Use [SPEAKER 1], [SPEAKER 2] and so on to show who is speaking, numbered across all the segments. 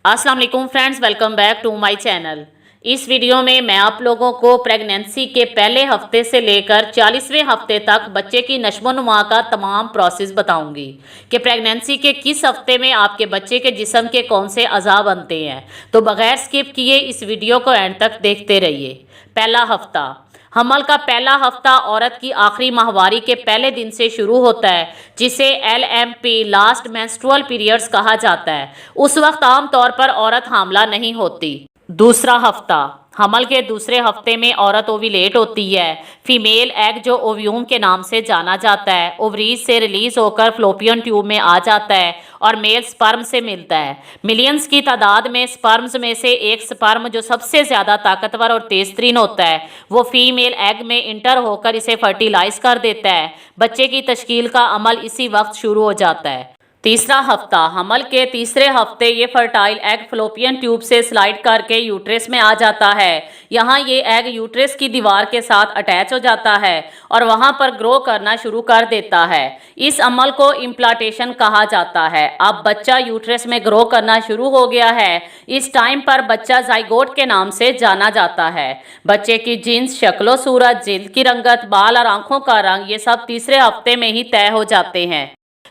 [SPEAKER 1] अस्सलाम वालेकुम friends, welcome back to my channel. इस वीडियो में मैं आप लोगों को प्रेगनेंसी के पहले हफ्ते से लेकर 40वें हफ्ते तक बच्चे की नश्मो-नुमा का तमाम प्रोसेस बताऊंगी कि प्रेगनेंसी के किस हफ्ते में आपके बच्चे के जिस्म के कौन से अज़ा बनते हैं। तो बगैर स्किप किए इस वीडियो को एंड तक देखते रहिए। पहला हफ्ता। हमल का पहला हफ्ता औरत की आखिरी माहवारी के पहले दिन से शुरू होता है, जिसे LMP लास्ट मेंस्ट्रुअल पीरियड्स कहा जाता है। उस वक्त आम तौर पर औरत हामला नहीं होती। दूसरा हफ्ता। हमल के दूसरे हफ्ते में औरत ओविलेट होती है। फीमेल एग जो ओव्यूम के नाम से जाना जाता है ओवरीज से रिलीज होकर फ्लोपियन ट्यूब में आ जाता है और मेल स्पर्म से मिलता है। मिलियंस की तादाद में स्पर्म्स में से एक स्पर्म जो सबसे ज़्यादा ताकतवर और तेज तरीन होता है वो फीमेल एग में इंटर होकर इसे फर्टिलाइज कर देता है। बच्चे की तश्कील का अमल इसी वक्त शुरू हो जाता है। तीसरा हफ्ता। हमल के तीसरे हफ्ते ये फर्टाइल एग फ्लोपियन ट्यूब से स्लाइड करके यूट्रस में आ जाता है। यहाँ ये एग यूट्रस की दीवार के साथ अटैच हो जाता है और वहाँ पर ग्रो करना शुरू कर देता है। इस अमल को इम्प्लांटेशन कहा जाता है। अब बच्चा यूट्रस में ग्रो करना शुरू हो गया है। इस टाइम पर बच्चा जाइगोट के नाम से जाना जाता है। बच्चे की जिन्स, शक्लो सूरत, जिल्द की रंगत, बाल और आंखों का रंग ये सब तीसरे हफ्ते में ही तय हो जाते हैं।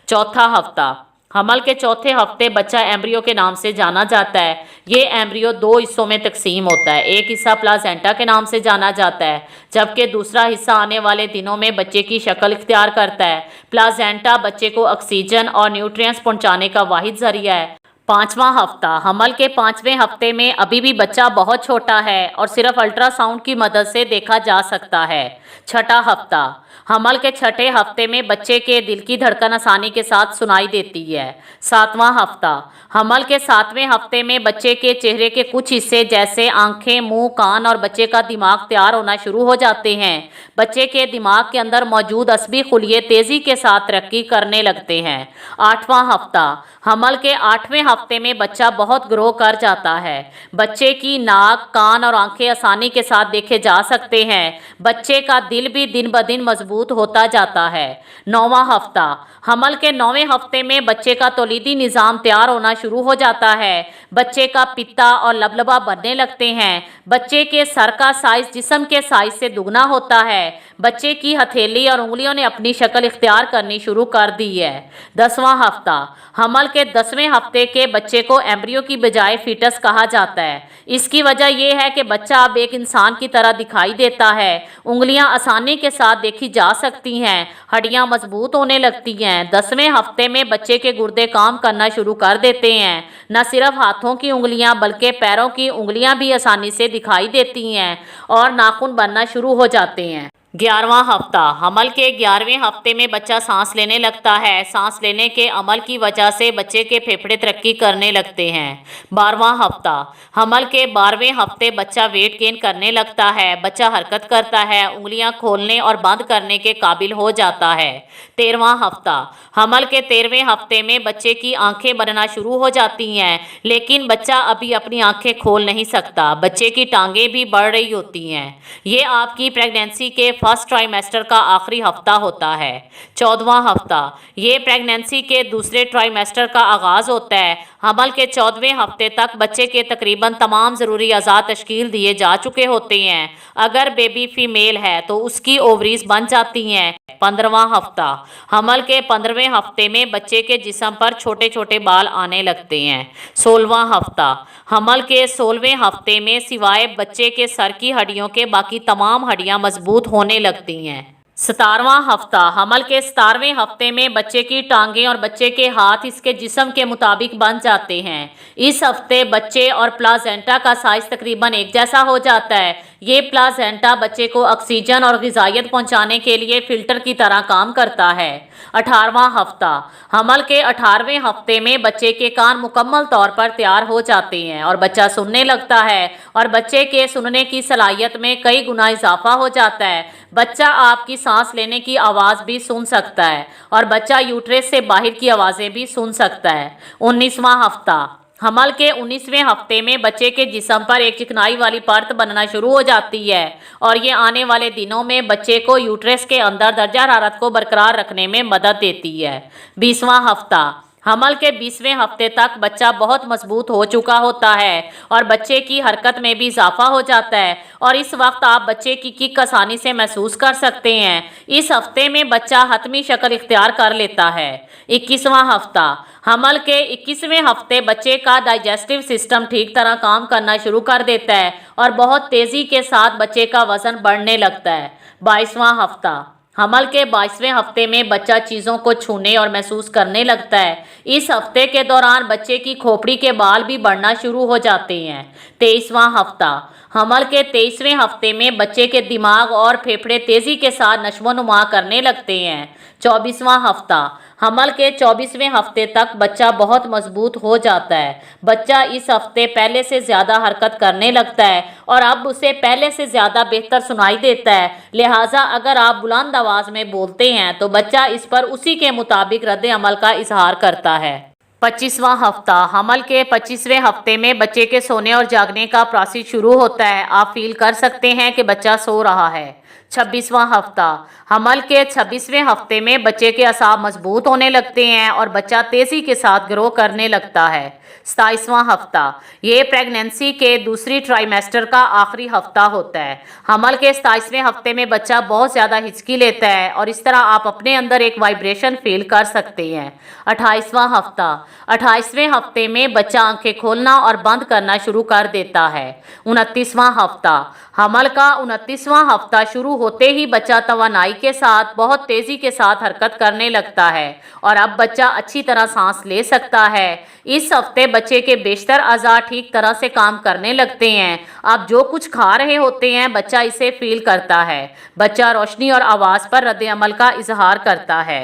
[SPEAKER 1] चौथा हफ्ता। हमल के चौथे हफ्ते बच्चा एम्ब्रियो के नाम से जाना जाता है। ये एम्ब्रियो दो हिस्सों में तकसीम होता है। एक हिस्सा प्लासेंटा के नाम से जाना जाता है, जबकि दूसरा हिस्सा आने वाले दिनों में बच्चे की शक्ल इख्तियार करता है। प्लासेंटा बच्चे को ऑक्सीजन और न्यूट्रिएंट्स पहुंचाने का वाहिद जरिया है। पांचवां हफ्ता। हमल के 5वें हफ्ते में अभी भी बच्चा बहुत छोटा है और सिर्फ अल्ट्रासाउंड की मदद से देखा जा सकता है। छठा हफ्ता। हमल के छठे हफ्ते में बच्चे के दिल की धड़कन आसानी के साथ सुनाई देती है। सातवां हफ्ता। हमल के 7वें हफ्ते में बच्चे के चेहरे के कुछ हिस्से जैसे आंखें, मुंह, कान और बच्चे का दिमाग तैयार होना शुरू हो जाते हैं। बच्चे के दिमाग के अंदर मौजूद असबी खुलिये तेजी के साथ तरक्की करने लगते हैं। आठवां हफ्ता। हमल के 8वें हफ्ते में बच्चा बहुत ग्रो कर जाता है। बच्चे की नाक, कान और आंखें आसानी के साथ देखे जा सकते हैं। बच्चे का दिल भी दिन ब दिन मजबूत होता जाता है। 9वां हफ्ता। हमल के 9वें हफ्ते में बच्चे का तौलीदी निज़ाम तैयार होना शुरू हो जाता है। बच्चे का पित्ता और लबलबा बनने लगते हैं। बच्चे के सर का साइज जिस्म के साइज से दुगना होता है। बच्चे की हथेली और उंगलियों ने अपनी शक्ल इख्तियार करनी शुरू कर दी है। 10वां हफ्ता। हमल के 10वें हफ्ते के बच्चे को एम्ब्रियो की बजाय फीटस कहा जाता है। इसकी वजह यह है कि बच्चा अब एक इंसान की तरह दिखाई देता है। उंगलियां आसानी के साथ देखी जा सकती हैं। हड्डियां मजबूत होने लगती हैं। 10वें हफ्ते में बच्चे के गुर्दे काम करना शुरू कर देते हैं। न सिर्फ हाथों की उंगलियां बल्कि पैरों की उंगलियां भी आसानी से दिखाई देती हैं और नाखून बनना शुरू हो जाते हैं। 11वां हफ्ता। हमल के 11वें हफ्ते में बच्चा सांस लेने लगता है। सांस लेने के अमल की वजह से बच्चे के फेफड़े तरक्की करने लगते हैं। 12वां हफ्ता। हमल के 12वें हफ्ते बच्चा वेट गेन करने लगता है। बच्चा हरकत करता है, उंगलियां खोलने और बंद करने के काबिल हो जाता है। 13वां हफ्ता। हमल के 13वें हफ्ते में बच्चे की आंखें बनना शुरू हो जाती हैं, लेकिन बच्चा अभी अपनी आंखें खोल नहीं सकता। बच्चे की टांगें भी बढ़ रही होती हैं। ये आपकी प्रेगनेंसी के फर्स्ट ट्राइमेस्टर का आखिरी हफ्ता होता है। 14वां हफ्ता। ये प्रेगनेंसी के दूसरे ट्राइमेस्टर का आगाज़ होता है। हमल के 14वें हफ्ते तक बच्चे के तकरीबन तमाम ज़रूरी अज़ा तश्कील दिए जा चुके होते हैं। अगर बेबी फीमेल है तो उसकी ओवरीज बन जाती हैं। 15वां हफ्ता। हमल के 15वें हफ्ते में बच्चे के जिस्म पर छोटे छोटे बाल आने लगते हैं। 16वां हफ्ता। हमल के 16वें हफ्ते में सिवाय बच्चे के सर की हड्डियों के बाकी तमाम हड्डियां मजबूत होने लगती हैं। 17वां हफ्ता। हमल के 17वें हफ्ते में बच्चे की टांगें और बच्चे के हाथ इसके जिस्म के मुताबिक बन जाते हैं। इस हफ्ते बच्चे और प्लासेंटा का साइज तकरीबन एक जैसा हो जाता है। ये प्लासेंटा बच्चे को ऑक्सीजन और ग़िज़ाइयत पहुंचाने के लिए फ़िल्टर की तरह काम करता है। 18वां हफ्ता। हमल के 18वें हफ्ते में बच्चे के कान मुकम्मल तौर पर तैयार हो जाते हैं और बच्चा सुनने लगता है और बच्चे के सुनने की सलाहियत में कई गुना इजाफा हो जाता है। बच्चा आपकी सांस लेने की आवाज़ भी सुन सकता है और बच्चा यूट्रस से बाहर की आवाज़ें भी सुन सकता है। 19वां हफ्ता। हमल के 19वें हफ्ते में बच्चे के जिस्म पर एक चिकनाई वाली परत बनना शुरू हो जाती है और ये आने वाले दिनों में बच्चे को यूट्रस के अंदर दर्जा हरारत को बरकरार रखने में मदद देती है। 20वां हफ्ता। हमल के 20वें हफ्ते तक बच्चा बहुत मजबूत हो चुका होता है और बच्चे की हरकत में भी इजाफा हो जाता है और इस वक्त आप बच्चे की किक आसानी से महसूस कर सकते हैं। इस हफ्ते में बच्चा हतमी शक्ल इख्तियार कर लेता है। 21वां हफ्ता, हमल के 21वें हफ्ते बच्चे का डाइजेस्टिव सिस्टम ठीक तरह काम करना शुरू कर देता है और बहुत तेज़ी के साथ बच्चे का वज़न बढ़ने लगता है। 22वां हफ्ता, हमल के 22वें हफ्ते में बच्चा चीज़ों को छूने और महसूस करने लगता है। इस हफ्ते के दौरान बच्चे की खोपड़ी के बाल भी बढ़ना शुरू हो जाते हैं। 23वां हफ्ता, हमल के 23वें हफ्ते में बच्चे के दिमाग और फेफड़े तेज़ी के साथ नशोनुमा करने लगते हैं। 24वां हफ्ता, हमल के 24वें हफ्ते तक बच्चा बहुत मजबूत हो जाता है। बच्चा इस हफ्ते पहले से ज़्यादा हरकत करने लगता है और अब उसे पहले से ज़्यादा बेहतर सुनाई देता है। लिहाजा अगर आप बुलंद आवाज़ में बोलते हैं तो बच्चा इस पर उसी के मुताबिक रद्द अमल का इजहार करता है। 25वां हफ्ता, हमल के 25वें हफ्ते में बच्चे के सोने और जागने का प्रोसेस शुरू होता है। आप फील कर सकते हैं कि बच्चा सो रहा है। 26वां हफ्ता, हमल के 26वें हफ्ते में बच्चे के असाब मजबूत होने लगते हैं और बच्चा तेज़ी के साथ ग्रो करने लगता है। 27वां हफ्ता, ये प्रेगनेंसी के दूसरी ट्राइमेस्टर का आखिरी हफ्ता होता है। हमल के 27वें हफ्ते में बच्चा बहुत ज़्यादा हिचकी लेता है और इस तरह आप अपने अंदर एक वाइब्रेशन फील कर सकते हैं। 28वां हफ्ता, 28वें हफ्ते में बच्चा आंखें खोलना और बंद करना शुरू कर देता है। 29वां हफ्ता, हमल का 29वां हफ्ता शुरू होते ही बच्चा तवानाई के साथ बहुत तेज़ी के साथ हरकत करने लगता है और अब बच्चा अच्छी तरह सांस ले सकता है। इस हफ्ते बच्चे के बेशतर अज़ा ठीक तरह से काम करने लगते हैं। आप जो कुछ खा रहे होते हैं बच्चा इसे फील करता है। बच्चा रोशनी और आवाज़ पर रद्द अमल का इजहार करता है।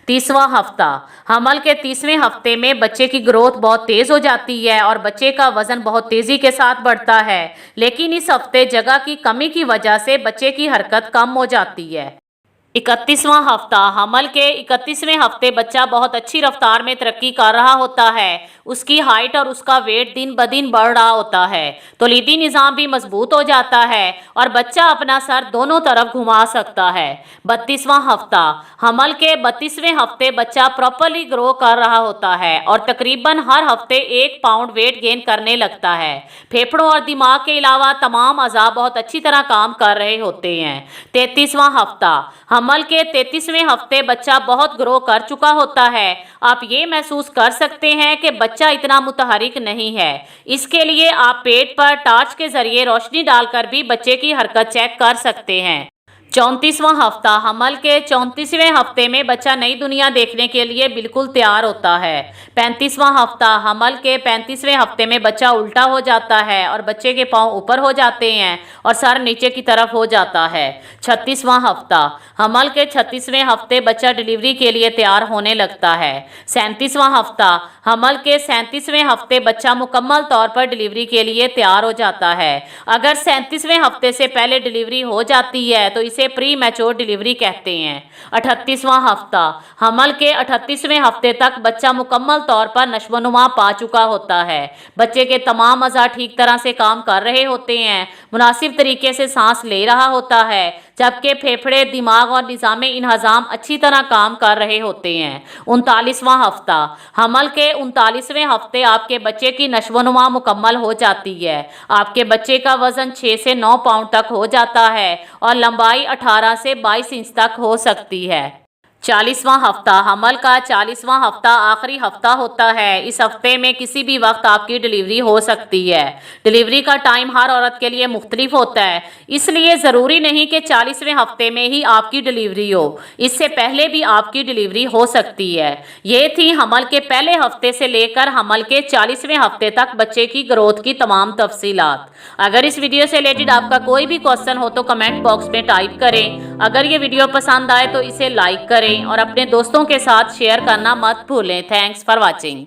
[SPEAKER 1] 30वां हफ्ता, हमल के 30वें हफ्ते में बच्चे की ग्रोथ बहुत तेज़ हो जाती है और बच्चे का वज़न बहुत तेज़ी के साथ बढ़ता है, लेकिन इस हफ्ते जगह की कमी की वजह से बच्चे की हरकत कम हो जाती है। 31वां हफ्ता, हमल के 31वें हफ्ते बच्चा बहुत अच्छी रफ्तार में तरक्की कर रहा होता है। उसकी हाइट और उसका वेट दिन ब दिन बढ़ रहा होता है। तौलीदी निज़ाम भी मजबूत हो जाता है और बच्चा अपना सर दोनों तरफ घुमा सकता है। 32वां हफ्ता, हमल के 32वें हफ्ते बच्चा प्रॉपरली ग्रो कर रहा होता है और तकरीबन हर हफ्ते 1 पाउंड वेट गेन करने लगता है। फेफड़ों और दिमाग के अलावा तमाम अज़ा बहुत अच्छी तरह काम कर रहे होते हैं। 33वां हफ्ता, हमल के 33वें हफ्ते बच्चा बहुत ग्रो कर चुका होता है। आप ये महसूस कर सकते हैं कि बच्चा इतना मुतहरिक नहीं है। इसके लिए आप पेट पर टार्च के जरिए रोशनी डालकर भी बच्चे की हरकत चेक कर सकते हैं। 34वां हफ्ता, हमल के 34वें हफ्ते में बच्चा नई दुनिया देखने के लिए बिल्कुल तैयार होता है। 35वां हफ्ता, हमल के 35वें हफ्ते में बच्चा उल्टा हो जाता है और बच्चे के पांव ऊपर हो जाते हैं और सर नीचे की तरफ हो जाता है। 36वां हफ्ता, हमल के 36वें हफ्ते बच्चा डिलीवरी के लिए तैयार होने लगता है। 37वां हफ्ता, हमल के 37वें हफ्ते बच्चा मुकम्मल तौर पर डिलीवरी के लिए तैयार हो जाता है। अगर 37वें हफ्ते से पहले डिलीवरी हो जाती है तो इसे प्री मैच्योर डिलीवरी कहते हैं। 38वां हफ्ता, हमल के 38वें हफ्ते तक बच्चा मुकम्मल तौर पर नशोनुमा पा चुका होता है। बच्चे के तमाम अज़ा ठीक तरह से काम कर रहे होते हैं, मुनासिब तरीके से सांस ले रहा होता है, जबकि फेफड़े, दिमाग और निज़ाम इन्हज़ाम अच्छी तरह काम कर रहे होते हैं। 39वां हफ्ता, हमल के 39वें हफ्ते आपके बच्चे की नशोनुमा मुकम्मल हो जाती है। आपके बच्चे का वज़न 6 से 9 पाउंड तक हो जाता है और लंबाई 18 से 22 इंच तक हो सकती है। 40वां हफ्ता, हमल का 40वां हफ्ता आखिरी हफ्ता होता है। इस हफ्ते में किसी भी वक्त आपकी डिलीवरी हो सकती है। डिलीवरी का टाइम हर औरत के लिए मुख्तलिफ होता है, इसलिए ज़रूरी नहीं कि 40वें हफ्ते में ही आपकी डिलीवरी हो, इससे पहले भी आपकी डिलीवरी हो सकती है। ये थी हमल के पहले हफ्ते से लेकर हमल के 40वें हफ्ते तक बच्चे की ग्रोथ की तमाम तफसीलात। अगर इस वीडियो से रिलेटेड आपका कोई भी क्वेश्चन हो तो कमेंट बॉक्स में टाइप करें। अगर ये वीडियो पसंद आए तो इसे लाइक करें और अपने दोस्तों के साथ शेयर करना मत भूलें। Thanks for watching.